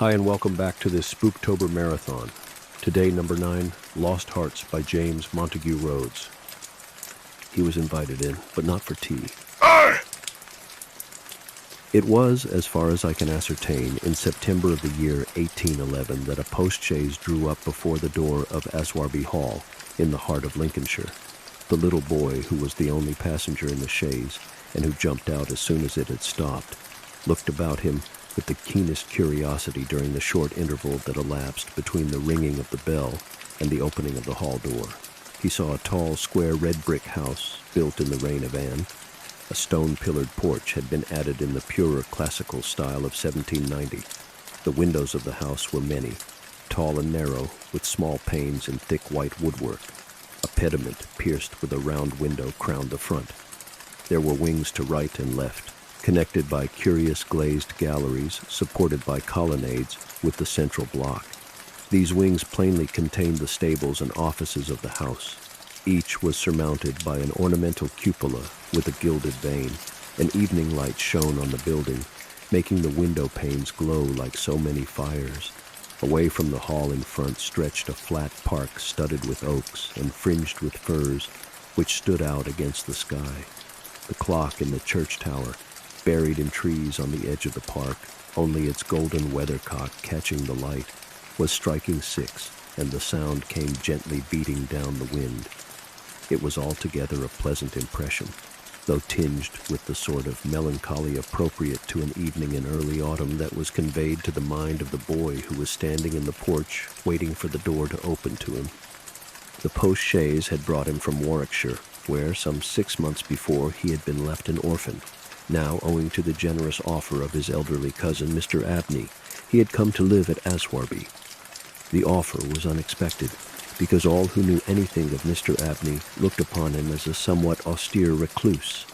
Hi and welcome back to this Spooktober Marathon. Today, number 9, Lost Hearts by James Montague Rhodes. He was invited in, but not for tea. It was, as far as I can ascertain, in September of the year 1811 that a post-chaise drew up before the door of Aswarby Hall, in the heart of Lincolnshire. The little boy, who was the only passenger in the chaise, and who jumped out as soon as it had stopped, looked about him with the keenest curiosity during the short interval that elapsed between the ringing of the bell and the opening of the hall door. He saw a tall, square red brick house built in the reign of Anne. A stone-pillared porch had been added in the purer classical style of 1790. The windows of the house were many, tall and narrow, with small panes and thick white woodwork. A pediment pierced with a round window crowned the front. There were wings to right and left, connected by curious glazed galleries supported by colonnades with the central block. These wings plainly contained the stables and offices of the house. Each was surmounted by an ornamental cupola with a gilded vane. An evening light shone on the building, making the window panes glow like so many fires. Away from the hall in front stretched a flat park studded with oaks and fringed with firs, which stood out against the sky. The clock in the church tower, buried in trees on the edge of the park, only its golden weathercock catching the light, was striking 6, and the sound came gently beating down the wind. It was altogether a pleasant impression, though tinged with the sort of melancholy appropriate to an evening in early autumn that was conveyed to the mind of the boy who was standing in the porch waiting for the door to open to him. The post-chaise had brought him from Warwickshire, where some 6 months before he had been left an orphan. Now, owing to the generous offer of his elderly cousin, Mr. Abney, he had come to live at Aswarby. The offer was unexpected, because all who knew anything of Mr. Abney looked upon him as a somewhat austere recluse,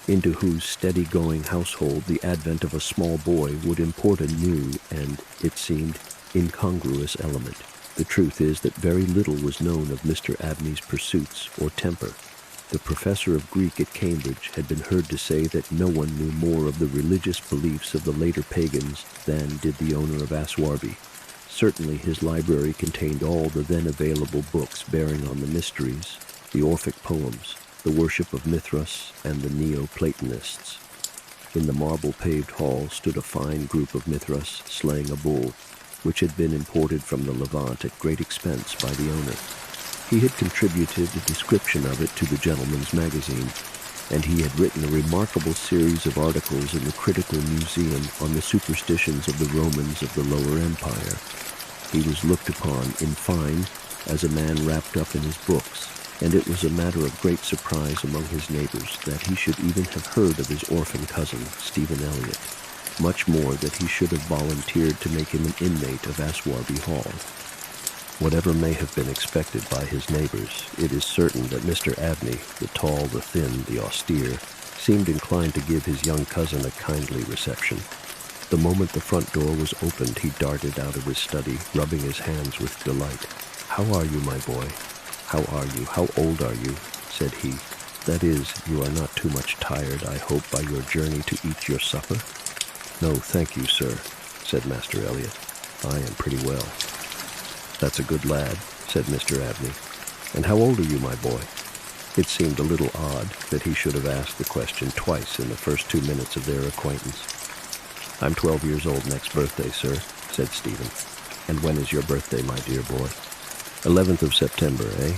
into whose steady-going household the advent of a small boy would import a new and, it seemed, incongruous element. The truth is that very little was known of Mr. Abney's pursuits or temper. The professor of Greek at Cambridge had been heard to say that no one knew more of the religious beliefs of the later pagans than did the owner of Aswarby. Certainly his library contained all the then available books bearing on the mysteries, the Orphic poems, the worship of Mithras, and the Neo-Platonists. In the marble-paved hall stood a fine group of Mithras slaying a bull, which had been imported from the Levant at great expense by the owner. He had contributed a description of it to the Gentleman's Magazine, and he had written a remarkable series of articles in the Critical Museum on the superstitions of the Romans of the Lower Empire. He was looked upon, in fine, as a man wrapped up in his books, and it was a matter of great surprise among his neighbors that he should even have heard of his orphan cousin, Stephen Elliott, much more that he should have volunteered to make him an inmate of Aswarby Hall. Whatever may have been expected by his neighbors, it is certain that Mr. Abney, the tall, the thin, the austere, seemed inclined to give his young cousin a kindly reception. The moment the front door was opened, he darted out of his study, rubbing his hands with delight. "How are you, my boy? How are you? How old are you?" said he. "That is, you are not too much tired, I hope, by your journey to eat your supper?" "No, thank you, sir," said Master Elliott. "I am pretty well." "That's a good lad," said Mr. Abney. "And how old are you, my boy?" It seemed a little odd that he should have asked the question twice in the first 2 minutes of their acquaintance. "I'm 12 years old next birthday, sir," said Stephen. "And when is your birthday, my dear boy?" 11th of September, eh?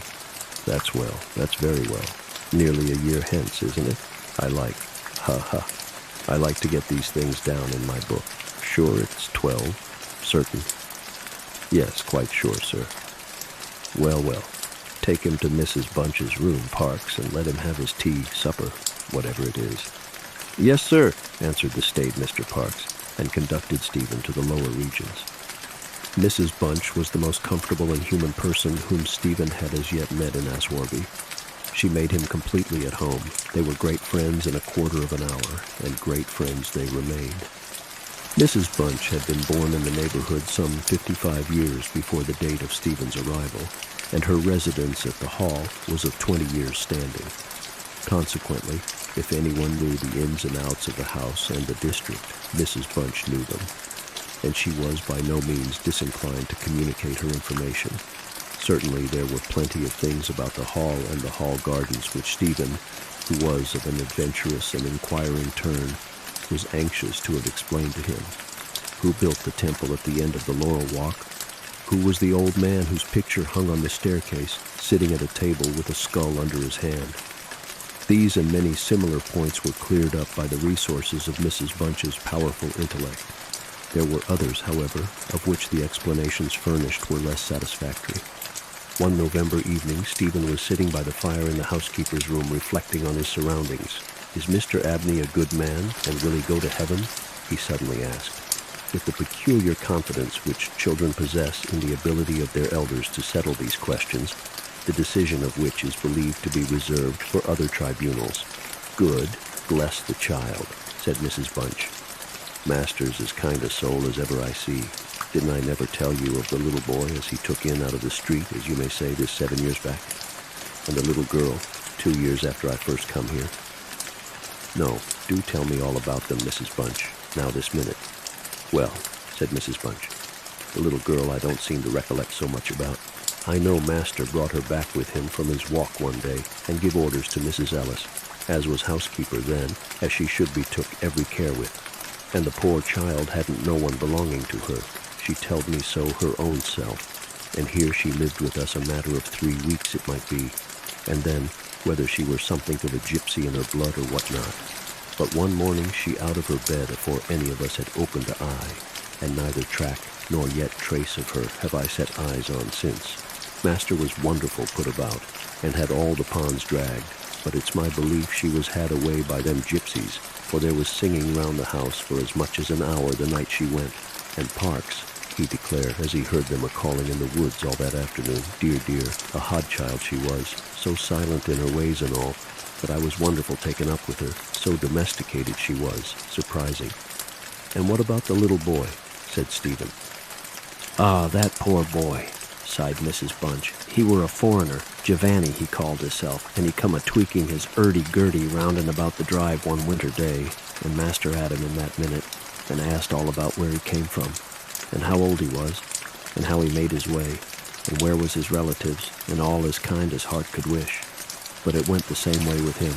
That's well, that's very well. Nearly a year hence, isn't it? I like to get these things down in my book. Sure it's 12? Certain? Yes, quite sure, sir. Well, take him to Mrs. Bunch's room, Parks, and let him have his tea, supper, whatever it is. Yes, sir, answered the staid Mr. Parks, and conducted Stephen to the lower regions. Mrs. Bunch was the most comfortable and human person whom Stephen had as yet met in Aswarby. She made him completely at home. They were great friends in a quarter of an hour, and great friends they remained. Mrs. Bunch had been born in the neighborhood some 55 years before the date of Stephen's arrival, and her residence at the Hall was of 20 years' standing. Consequently, if anyone knew the ins and outs of the house and the district, Mrs. Bunch knew them. and she was by no means disinclined to communicate her information. Certainly there were plenty of things about the hall and the hall gardens which Stephen, who was of an adventurous and inquiring turn, was anxious to have explained to him. Who built the temple at the end of the Laurel Walk? Who was the old man whose picture hung on the staircase, sitting at a table with a skull under his hand? These and many similar points were cleared up by the resources of Mrs. Bunch's powerful intellect. There were others, however, of which the explanations furnished were less satisfactory. One November evening, Stephen was sitting by the fire in the housekeeper's room reflecting on his surroundings. "Is Mr. Abney a good man, and will he go to heaven?" he suddenly asked, with the peculiar confidence which children possess in the ability of their elders to settle these questions, the decision of which is believed to be reserved for other tribunals. "Good, bless the child," said Mrs. Bunch. "Master's as kind a soul as ever I see. Didn't I never tell you of the little boy as he took in out of the street, as you may say, this 7 years back? And the little girl, 2 years after I first come here? No, do tell me all about them, Mrs. Bunch, now this minute." "Well," said Mrs. Bunch, "the little girl I don't seem to recollect so much about. I know Master brought her back with him from his walk one day and give orders to Mrs. Ellis, as was housekeeper then, as she should be took every care with. And the poor child hadn't no one belonging to her. She telled me so her own self. And here she lived with us a matter of 3 weeks it might be, and then whether she were something of a gypsy in her blood or what not. But one morning she out of her bed afore any of us had opened a eye, and neither track nor yet trace of her have I set eyes on since. Master was wonderful put about, and had all the ponds dragged, but it's my belief she was had away by them gypsies, for there was singing round the house for as much as an hour the night she went, and Parks, he declared, as he heard them a-calling in the woods all that afternoon, dear, a hod child she was, so silent in her ways and all, that I was wonderful taken up with her, so domesticated she was, surprising." "And what about the little boy?" said Stephen. "Ah, that poor boy," sighed Mrs. Bunch. "He were a foreigner, Giovanni he called hisself, and he come a-tweaking his urdy-gurdy round and about the drive one winter day, and Master had him in that minute, and asked all about where he came from, and how old he was, and how he made his way, and where was his relatives, and all as kind as heart could wish. But it went the same way with him.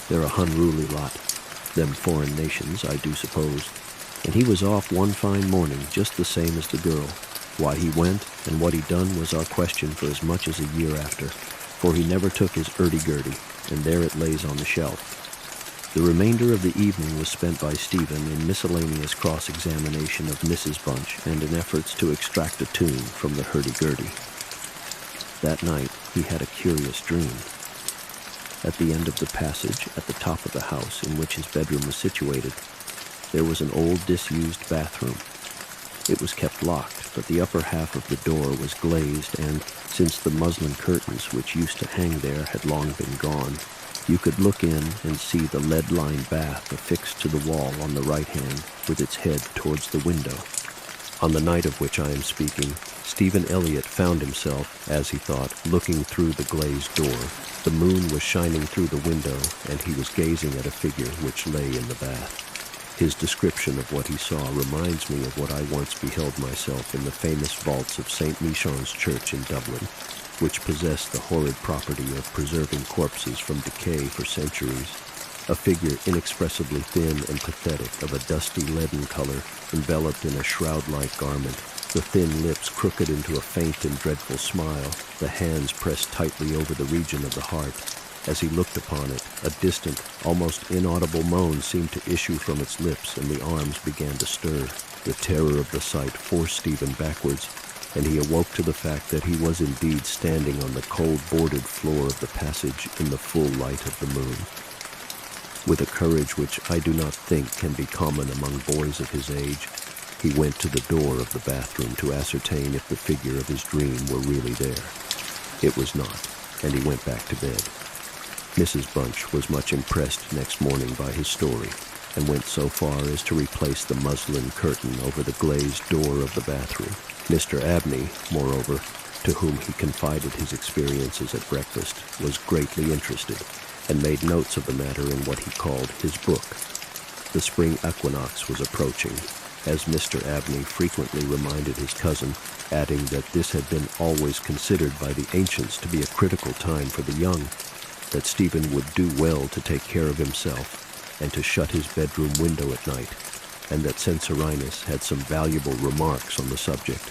They're a unruly lot, them foreign nations, I do suppose. And he was off one fine morning, just the same as the girl. Why he went and what he done was our question for as much as a year after, for he never took his urdy-gurdy, and there it lays on the shelf." The remainder of the evening was spent by Stephen in miscellaneous cross-examination of Mrs. Bunch and in efforts to extract a tune from the hurdy-gurdy. That night he had a curious dream. At the end of the passage, at the top of the house in which his bedroom was situated, there was an old disused bathroom. It was kept locked, but the upper half of the door was glazed, and, since the muslin curtains which used to hang there had long been gone, you could look in and see the lead-lined bath affixed to the wall on the right hand, with its head towards the window. On the night of which I am speaking, Stephen Elliott found himself, as he thought, looking through the glazed door. The moon was shining through the window, and he was gazing at a figure which lay in the bath. His description of what he saw reminds me of what I once beheld myself in the famous vaults of St. Michaun's Church in Dublin, which possessed the horrid property of preserving corpses from decay for centuries. A figure inexpressibly thin and pathetic, of a dusty leaden color, enveloped in a shroud-like garment, the thin lips crooked into a faint and dreadful smile, the hands pressed tightly over the region of the heart. As he looked upon it, a distant, almost inaudible moan seemed to issue from its lips, and the arms began to stir. The terror of the sight forced Stephen backwards, and he awoke to the fact that he was indeed standing on the cold boarded floor of the passage in the full light of the moon. With a courage which I do not think can be common among boys of his age, he went to the door of the bathroom to ascertain if the figure of his dream were really there. It was not, and he went back to bed. Mrs. Bunch was much impressed next morning by his story, and went so far as to replace the muslin curtain over the glazed door of the bathroom. Mr. Abney, moreover, to whom he confided his experiences at breakfast, was greatly interested, and made notes of the matter in what he called his book. The spring equinox was approaching, as Mr. Abney frequently reminded his cousin, adding that this had been always considered by the ancients to be a critical time for the young, that Stephen would do well to take care of himself and to shut his bedroom window at night, and that Censorinus had some valuable remarks on the subject.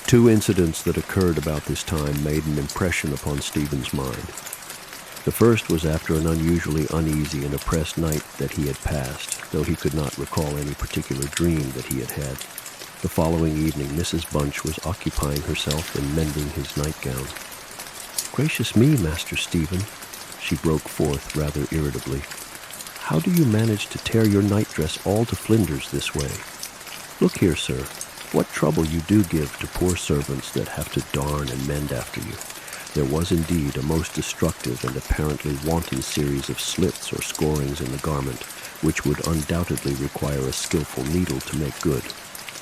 Two incidents that occurred about this time made an impression upon Stephen's mind. The first was after an unusually uneasy and oppressed night that he had passed, though he could not recall any particular dream that he had had. The following evening, Mrs. Bunch was occupying herself in mending his nightgown. "Gracious me, Master Stephen," she broke forth rather irritably. "How do you manage to tear your nightdress all to flinders this way? Look here, sir, what trouble you do give to poor servants that have to darn and mend after you. There was indeed a most destructive and apparently wanton series of slits or scorings in the garment, which would undoubtedly require a skillful needle to make good.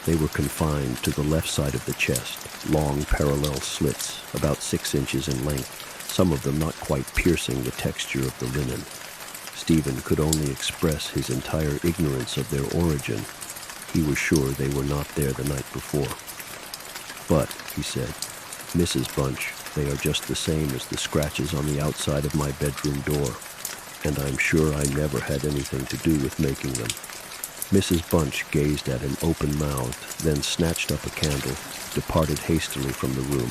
They were confined to the left side of the chest, long parallel slits, about 6 inches in length, some of them not quite piercing the texture of the linen. Stephen could only express his entire ignorance of their origin. He was sure they were not there the night before. "But," he said, "Mrs. Bunch, they are just the same as the scratches on the outside of my bedroom door, and I'm sure I never had anything to do with making them." Mrs. Bunch gazed at him open-mouthed, then snatched up a candle, departed hastily from the room,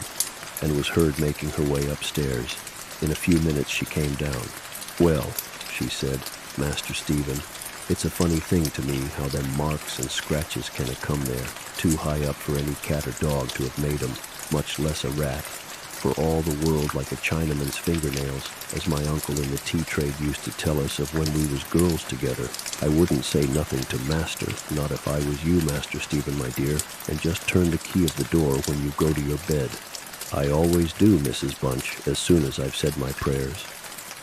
and was heard making her way upstairs. In a few minutes she came down. "Well," she said, "Master Stephen, it's a funny thing to me how them marks and scratches can have come there, too high up for any cat or dog to have made 'em, much less a rat. For all the world like a Chinaman's fingernails, as my uncle in the tea trade used to tell us of when we was girls together. I wouldn't say nothing to Master, not if I was you, Master Stephen, my dear, and just turn the key of the door when you go to your bed." "I always do, Mrs. Bunch, as soon as I've said my prayers."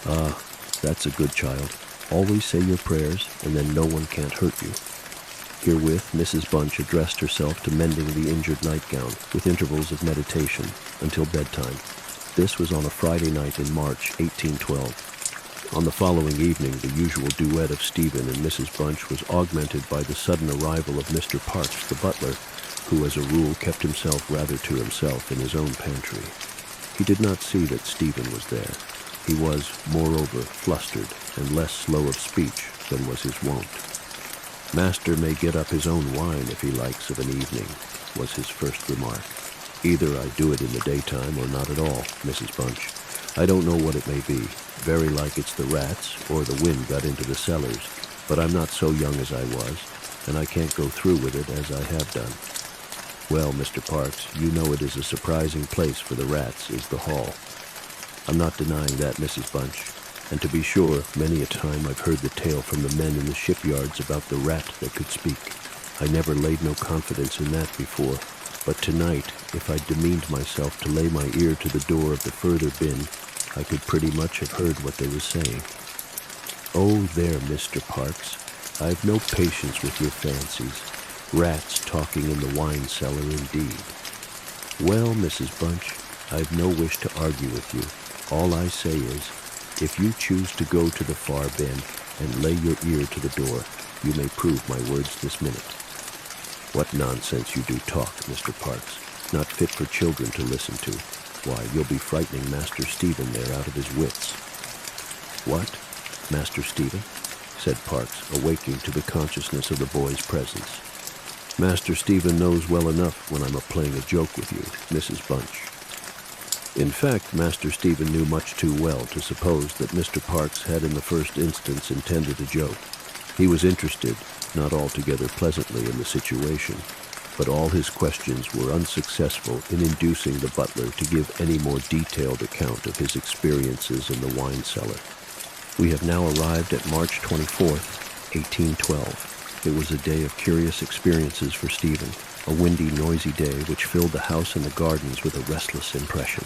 "Ah, that's a good child. Always say your prayers, and then no one can't hurt you." Herewith, Mrs. Bunch addressed herself to mending the injured nightgown, with intervals of meditation, until bedtime. This was on a Friday night in March, 1812. On the following evening, the usual duet of Stephen and Mrs. Bunch was augmented by the sudden arrival of Mr. Parks, the butler, who as a rule kept himself rather to himself in his own pantry. He did not see that Stephen was there. He was, moreover, flustered and less slow of speech than was his wont. "Master may get up his own wine if he likes of an evening," was his first remark. "Either I do it in the daytime or not at all, Mrs. Bunch. I don't know what it may be. Very like it's the rats or the wind got into the cellars, but I'm not so young as I was, and I can't go through with it as I have done." "Well, Mr. Parks, you know it is a surprising place for the rats, is the hall." "I'm not denying that, Mrs. Bunch. And to be sure, many a time I've heard the tale from the men in the shipyards about the rat that could speak. I never laid no confidence in that before, but tonight, if I demeaned myself to lay my ear to the door of the further bin, I could pretty much have heard what they was saying." "Oh, there, Mr. Parks, I've no patience with your fancies. Rats talking in the wine cellar, indeed." "Well, Mrs. Bunch, I've no wish to argue with you. All I say is, if you choose to go to the far bin and lay your ear to the door, you may prove my words this minute." "What nonsense you do talk, Mr. Parks. Not fit for children to listen to. Why, you'll be frightening Master Stephen there out of his wits." "What, Master Stephen?" said Parks, awaking to the consciousness of the boy's presence. "Master Stephen knows well enough when I'm a-playing a joke with you, Mrs. Bunch." In fact, Master Stephen knew much too well to suppose that Mr. Parks had in the first instance intended a joke. He was interested, not altogether pleasantly, in the situation, but all his questions were unsuccessful in inducing the butler to give any more detailed account of his experiences in the wine cellar. We have now arrived at March 24th, 1812. It was a day of curious experiences for Stephen, a windy, noisy day which filled the house and the gardens with a restless impression.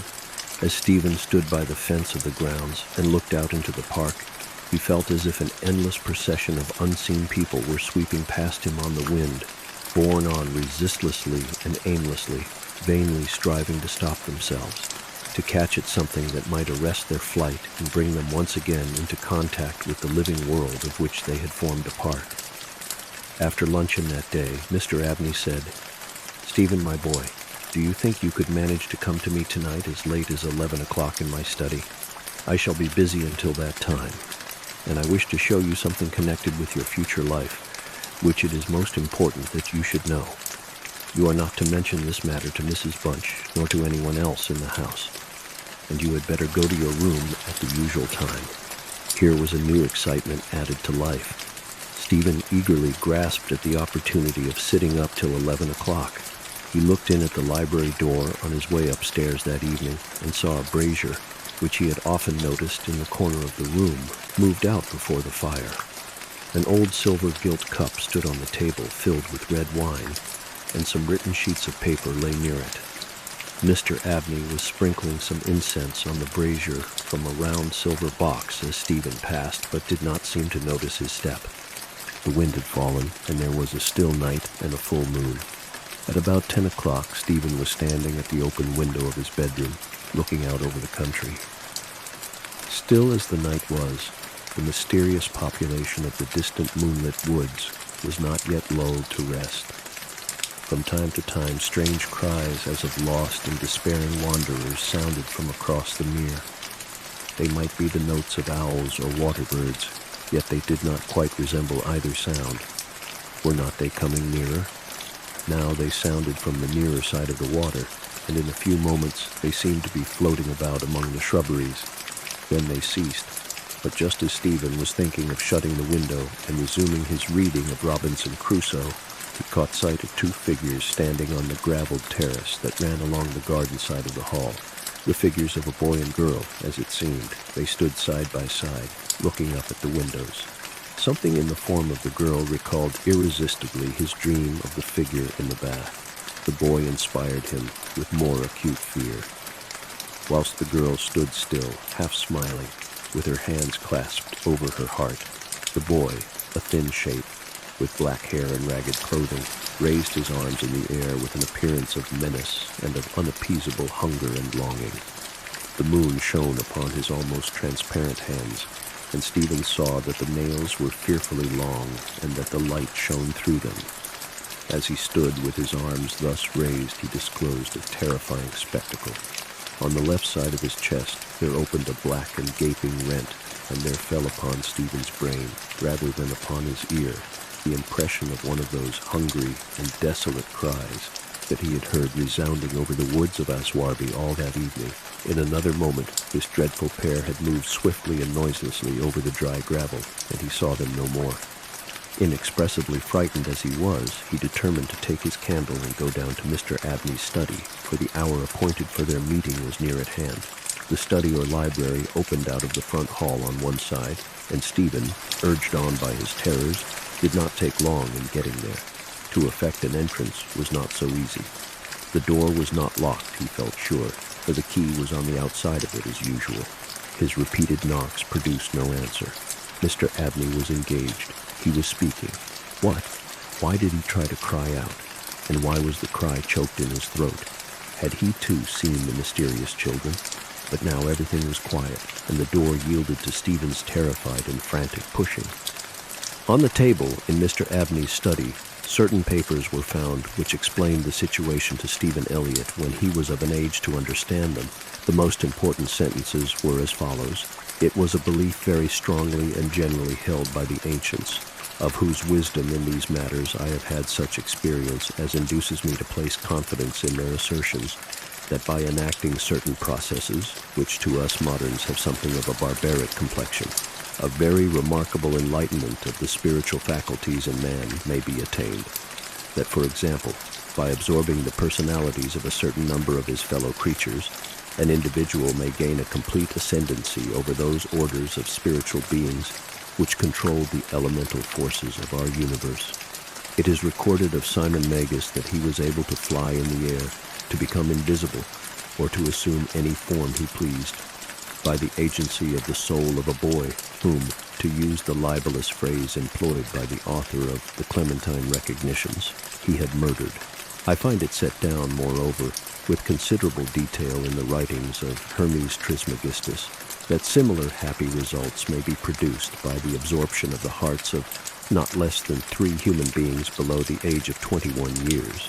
As Stephen stood by the fence of the grounds and looked out into the park, he felt as if an endless procession of unseen people were sweeping past him on the wind, borne on resistlessly and aimlessly, vainly striving to stop themselves, to catch at something that might arrest their flight and bring them once again into contact with the living world of which they had formed a part. After luncheon that day, Mr. Abney said, "Stephen, my boy, do you think you could manage to come to me tonight as late as 11 o'clock in my study? I shall be busy until that time, and I wish to show you something connected with your future life, which it is most important that you should know. You are not to mention this matter to Mrs. Bunch, nor to anyone else in the house, and you had better go to your room at the usual time." Here was a new excitement added to life. Stephen eagerly grasped at the opportunity of sitting up till 11 o'clock. He looked in at the library door on his way upstairs that evening and saw a brazier, which he had often noticed in the corner of the room, moved out before the fire. An old silver gilt cup stood on the table filled with red wine, and some written sheets of paper lay near it. Mr. Abney was sprinkling some incense on the brazier from a round silver box as Stephen passed, but did not seem to notice his step. The wind had fallen, and there was a still night and a full moon. At about 10 o'clock, Stephen was standing at the open window of his bedroom, looking out over the country. Still as the night was, the mysterious population of the distant moonlit woods was not yet lulled to rest. From time to time, strange cries as of lost and despairing wanderers sounded from across the mere. They might be the notes of owls or water birds, yet they did not quite resemble either sound. Were not they coming nearer? Now they sounded from the nearer side of the water, and in a few moments they seemed to be floating about among the shrubberies. Then they ceased, but just as Stephen was thinking of shutting the window and resuming his reading of Robinson Crusoe, he caught sight of two figures standing on the graveled terrace that ran along the garden side of the hall. The figures of a boy and girl, as it seemed. They stood side by side, looking up at the windows. Something in the form of the girl recalled irresistibly his dream of the figure in the bath. The boy inspired him with more acute fear. Whilst the girl stood still, half smiling, with her hands clasped over her heart, the boy, a thin shape, with black hair and ragged clothing, raised his arms in the air with an appearance of menace and of unappeasable hunger and longing. The moon shone upon his almost transparent hands, and Stephen saw that the nails were fearfully long and that the light shone through them. As he stood with his arms thus raised, he disclosed a terrifying spectacle. On the left side of his chest there opened a black and gaping rent, and there fell upon Stephen's brain, rather than upon his ear, the impression of one of those hungry and desolate cries that he had heard resounding over the woods of Aswarby all that evening. In another moment, this dreadful pair had moved swiftly and noiselessly over the dry gravel, and he saw them no more. Inexpressibly frightened as he was, he determined to take his candle and go down to Mr. Abney's study, for the hour appointed for their meeting was near at hand. The study or library opened out of the front hall on one side, and Stephen, urged on by his terrors, did not take long in getting there. To effect an entrance was not so easy. The door was not locked, he felt sure, for the key was on the outside of it as usual. His repeated knocks produced no answer. Mr. Abney was engaged. He was speaking. What? Why did he try to cry out? And why was the cry choked in his throat? Had he too seen the mysterious children? But now everything was quiet, and the door yielded to Stephen's terrified and frantic pushing. On the table in Mr. Abney's study, certain papers were found which explained the situation to Stephen Elliott when he was of an age to understand them. The most important sentences were as follows. It was a belief very strongly and generally held by the ancients, of whose wisdom in these matters I have had such experience as induces me to place confidence in their assertions, that by enacting certain processes, which to us moderns have something of a barbaric complexion, a very remarkable enlightenment of the spiritual faculties in man may be attained. That, for example, by absorbing the personalities of a certain number of his fellow creatures, an individual may gain a complete ascendancy over those orders of spiritual beings which control the elemental forces of our universe. It is recorded of Simon Magus that he was able to fly in the air, to become invisible, or to assume any form he pleased, by the agency of the soul of a boy whom, to use the libellous phrase employed by the author of the Clementine Recognitions, he had murdered. I find it set down, moreover, with considerable detail in the writings of Hermes Trismegistus, that similar happy results may be produced by the absorption of the hearts of not less than 3 human beings below the age of 21 years.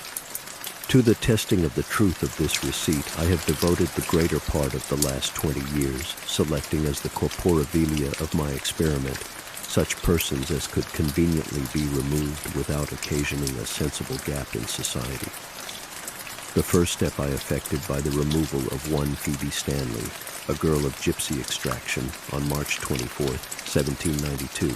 To the testing of the truth of this receipt, I have devoted the greater part of the last 20 years, selecting as the corporealia of my experiment such persons as could conveniently be removed without occasioning a sensible gap in society. The first step I effected by the removal of one Phoebe Stanley, a girl of gypsy extraction, on March 24, 1792.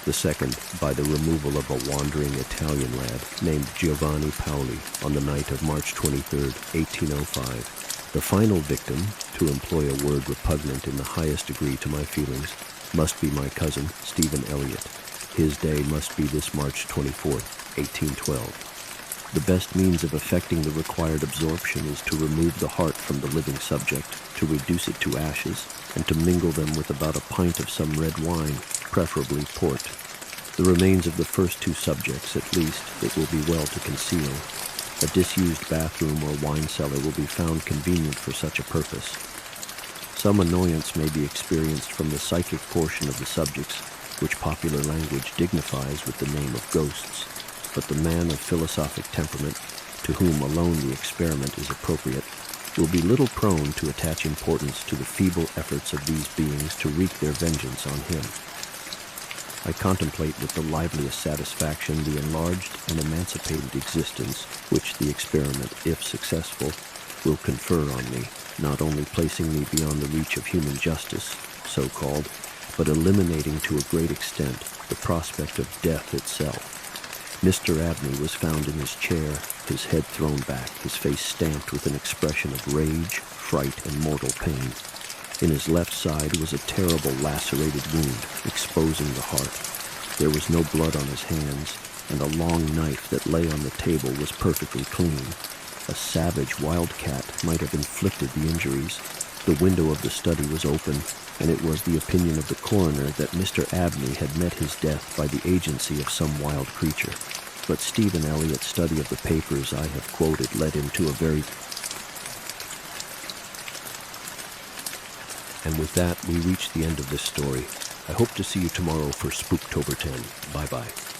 The second, by the removal of a wandering Italian lad named Giovanni Paoli on the night of March 23, 1805. The final victim, to employ a word repugnant in the highest degree to my feelings, must be my cousin, Stephen Elliott. His day must be this March 24, 1812. The best means of effecting the required absorption is to remove the heart from the living subject, to reduce it to ashes, and to mingle them with about a pint of some red wine, preferably port. The remains of the first 2 subjects, at least, it will be well to conceal. A disused bathroom or wine cellar will be found convenient for such a purpose. Some annoyance may be experienced from the psychic portion of the subjects, which popular language dignifies with the name of ghosts, but the man of philosophic temperament, to whom alone the experiment is appropriate, will be little prone to attach importance to the feeble efforts of these beings to wreak their vengeance on him. I contemplate with the liveliest satisfaction the enlarged and emancipated existence which the experiment, if successful, will confer on me, not only placing me beyond the reach of human justice, so-called, but eliminating to a great extent the prospect of death itself. Mr. Abney was found in his chair, his head thrown back, his face stamped with an expression of rage, fright, and mortal pain. In his left side was a terrible lacerated wound, exposing the heart. There was no blood on his hands, and a long knife that lay on the table was perfectly clean. A savage wildcat might have inflicted the injuries. The window of the study was open, and it was the opinion of the coroner that Mr. Abney had met his death by the agency of some wild creature. But Stephen Elliott's study of the papers I have quoted led him to a very... And with that, we reach the end of this story. I hope to see you tomorrow for Spooktober 10. Bye-bye.